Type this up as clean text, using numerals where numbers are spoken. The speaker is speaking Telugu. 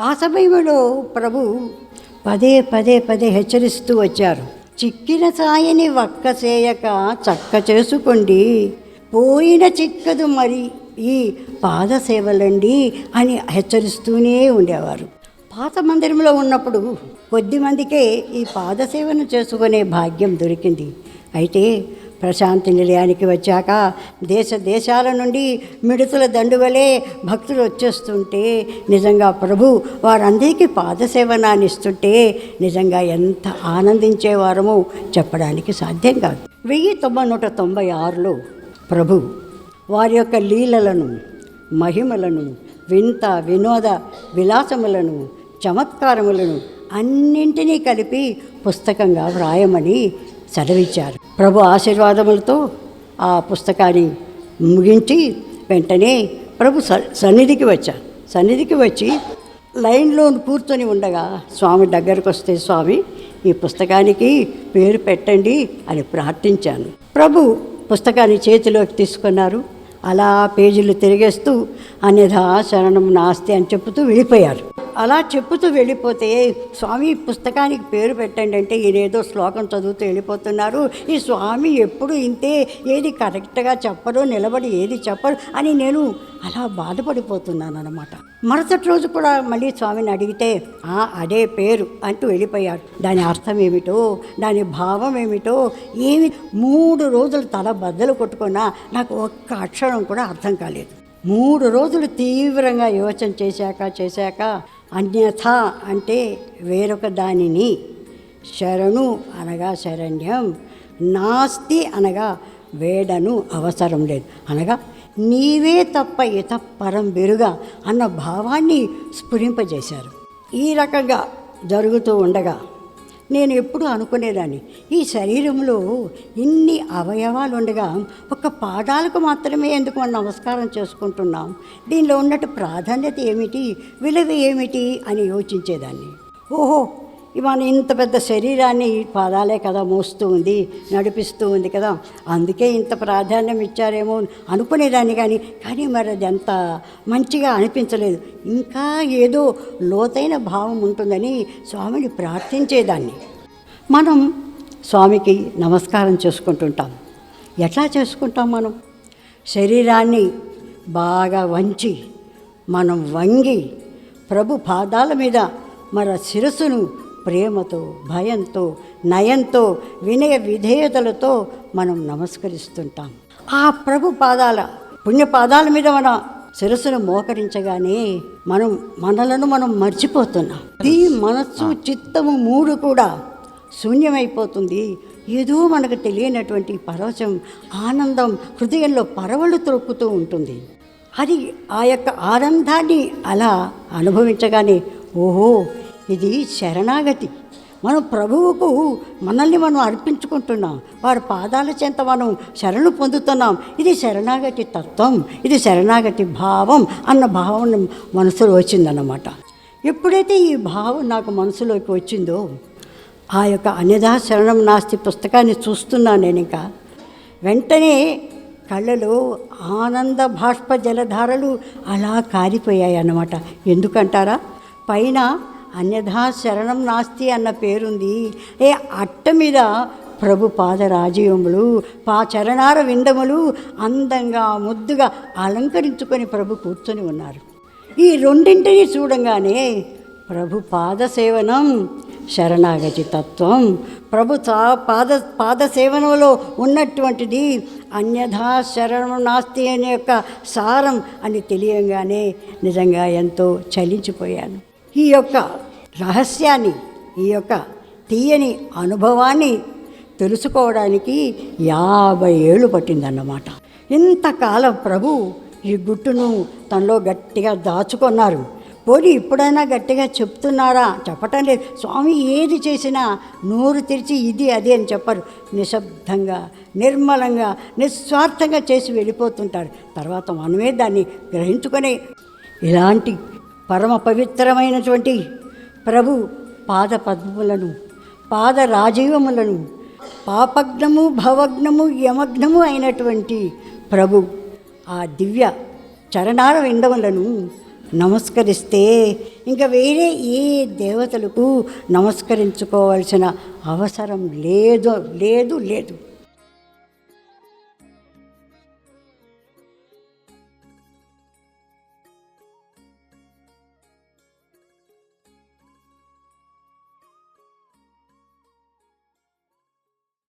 ఆ సమయంలో ప్రభు పదే పదే పదే హెచ్చరిస్తూ వచ్చారు. చిక్కిన సాయని వక్క చేయక చక్క చేసుకోండి, పోయిన చిక్కదు మరి ఈ పాదసేవలండి అని హెచ్చరిస్తూనే ఉండేవారు. పాత మందిరంలో ఉన్నప్పుడు కొద్ది మందికే ఈ పాదసేవను చేసుకునే భాగ్యం దొరికింది. అయితే ప్రశాంతి నిలయానికి వచ్చాక దేశాల నుండి మిడుతుల దండువలే భక్తులు వచ్చేస్తుంటే, నిజంగా ప్రభు వారందరికీ పాదసేవనాన్ని ఇస్తుంటే నిజంగా ఎంత ఆనందించేవారమో చెప్పడానికి సాధ్యం కాదు. 1996లో ప్రభు వారి యొక్క లీలలను, మహిమలను, వింత వినోద విలాసములను, చమత్కారములను అన్నింటినీ కలిపి పుస్తకంగా వ్రాయమని సెలవిచ్చారు. ప్రభు ఆశీర్వాదములతో ఆ పుస్తకాన్ని ముగించి వెంటనే ప్రభు సన్నిధికి వచ్చారు. సన్నిధికి వచ్చి లైన్లో కూర్చొని ఉండగా స్వామి దగ్గరకు వస్తే, స్వామి ఈ పుస్తకానికి పేరు పెట్టండి అని ప్రార్థించాను. ప్రభు పుస్తకాన్ని చేతిలోకి తీసుకున్నారు. అలా పేజీలు తిరిగేస్తూ అన్యథా శరణం నాస్తి అని చెప్పుతూ వెళ్ళిపోయారు. అలా చెప్పుతూ వెళ్ళిపోతే, స్వామి పుస్తకానికి పేరు పెట్టండి అంటే ఈయనేదో శ్లోకం చదువుతూ వెళ్ళిపోతున్నారు. ఈ స్వామి ఎప్పుడు ఇంతే, ఏది కరెక్ట్గా చెప్పరు, నిలబడి ఏది చెప్పరు అని నేను అలా బాధపడిపోతున్నాను అన్నమాట. మరుసటి రోజు కూడా మళ్ళీ స్వామిని అడిగితే అదే పేరు అంటూ వెళ్ళిపోయారు. దాని అర్థం ఏమిటో, దాని భావం ఏమిటో ఏమి 3 రోజులు తల బద్దలు కొట్టుకున్నా నాకు ఒక్క అక్షరం కూడా అర్థం కాలేదు. 3 రోజులు తీవ్రంగా యోచన చేశాక అన్యథ అంటే వేరొక దానిని, శరణు అనగా శరణ్యం, నాస్తి అనగా వేడను అవసరం లేదు అనగా నీవే తప్ప ఇతపరం బెరుగా అన్న భావాన్ని స్ఫురింపజేశారు. ఈ రకంగా జరుగుతూ ఉండగా నేను ఎప్పుడూ అనుకునేదాన్ని, ఈ శరీరంలో ఇన్ని అవయవాలు ఉండగా ఒక్క పాదాలకు మాత్రమే ఎందుకు మనం నమస్కారం చేసుకుంటున్నాం, దీనిలో ఉన్నట్టు ప్రాధాన్యత ఏమిటి, విలువ ఏమిటి అని యోచించేదాన్ని. ఓహో, మన ఇంత పెద్ద శరీరాన్ని పాదాలే కదా మోస్తూ ఉంది, నడిపిస్తూ ఉంది కదా, అందుకే ఇంత ప్రాధాన్యం ఇచ్చారేమో అనుకునేదాన్ని. కానీ మరి అది అంత మంచిగా అనిపించలేదు. ఇంకా ఏదో లోతైన భావం ఉంటుందని స్వామిని ప్రార్థించేదాన్ని. మనం స్వామికి నమస్కారం చేసుకుంటుంటాం. ఎట్లా చేసుకుంటాం? మనం శరీరాన్ని బాగా వంచి, మనం వంగి ప్రభు పాదాల మీద మన శిరస్సును ప్రేమతో, భయంతో, నయంతో, వినయ విధేయతలతో మనం నమస్కరిస్తుంటాం. ఆ ప్రభు పుణ్యపాదాల మీద మన శిరస్సును మోకరించగానే మనలను మనం మర్చిపోతున్నాం. ఈ మనస్సు, చిత్తము 3 కూడా శూన్యమైపోతుంది. ఏదో మనకు తెలియనటువంటి పరవశం, ఆనందం హృదయంలో పరవళ్ళు త్రొక్కుతూ ఉంటుంది. అది ఆ యొక్క ఆనందాన్ని అలా అనుభవించగానే, ఓహో ఇది శరణాగతి, మనం ప్రభువుకు మనల్ని మనం అర్పించుకుంటున్నాం, వారి పాదాల చెంత మనం శరణు పొందుతున్నాం. ఇది శరణాగతి తత్వం, ఇది శరణాగతి భావం అన్న భావం మనసులో వచ్చిందన్నమాట. ఎప్పుడైతే ఈ భావం నాకు మనసులోకి వచ్చిందో, ఆ యొక్క అన్యథా శరణం నాస్తి పుస్తకాన్ని చూస్తున్నాను నేను. ఇంకా వెంటనే కళ్ళలో ఆనంద బాష్ప జలధారలు అలా కారిపోయాయి అన్నమాట. ఎందుకంటారా? పైన అన్యథా శరణం నాస్తి అన్న పేరుంది. అట్ట మీద ప్రభు పాదరాజీవములు, చరణార విందములు అందంగా ముద్దుగా అలంకరించుకొని ప్రభు కూర్చొని ఉన్నారు. ఈ రెండింటిని చూడంగానే ప్రభు పాదసేవనం శరణాగతి తత్వం, ప్రభు పాదసేవనంలో ఉన్నటువంటిది అన్యథా శరణం నాస్తి అనే యొక్క సారం అని తెలియంగానే నిజంగా ఎంతో చలించిపోయాను. ఈ యొక్క రహస్యాన్ని, ఈ యొక్క తీయని అనుభవాన్ని తెలుసుకోవడానికి 50 ఏళ్ళు పట్టిందన్నమాట. ఇంతకాలం ప్రభు ఈ గుట్టును తనలో గట్టిగా దాచుకున్నారు. పోనీ ఇప్పుడైనా గట్టిగా చెప్తున్నారా? చెప్పటం లేదు. స్వామి ఏది చేసినా నోరు తెరిచి ఇది అది అని చెప్పరు. నిశ్శబ్దంగా, నిర్మలంగా, నిస్వార్థంగా చేసి వెళ్ళిపోతుంటారు. తర్వాత మనమే దాన్ని గ్రహించుకొని ఇలాంటి పరమ పవిత్రమైనటువంటి ప్రభు పాద పద్మములను, పాద రాజీవములను, పాపగ్నము భవగ్నము యమగ్నము అయినటువంటి ప్రభు ఆ దివ్య చరణార విందములను నమస్కరిస్తే ఇంకా వేరే ఏ దేవతలకు నమస్కరించుకోవాల్సిన అవసరం లేదు లేదు లేదు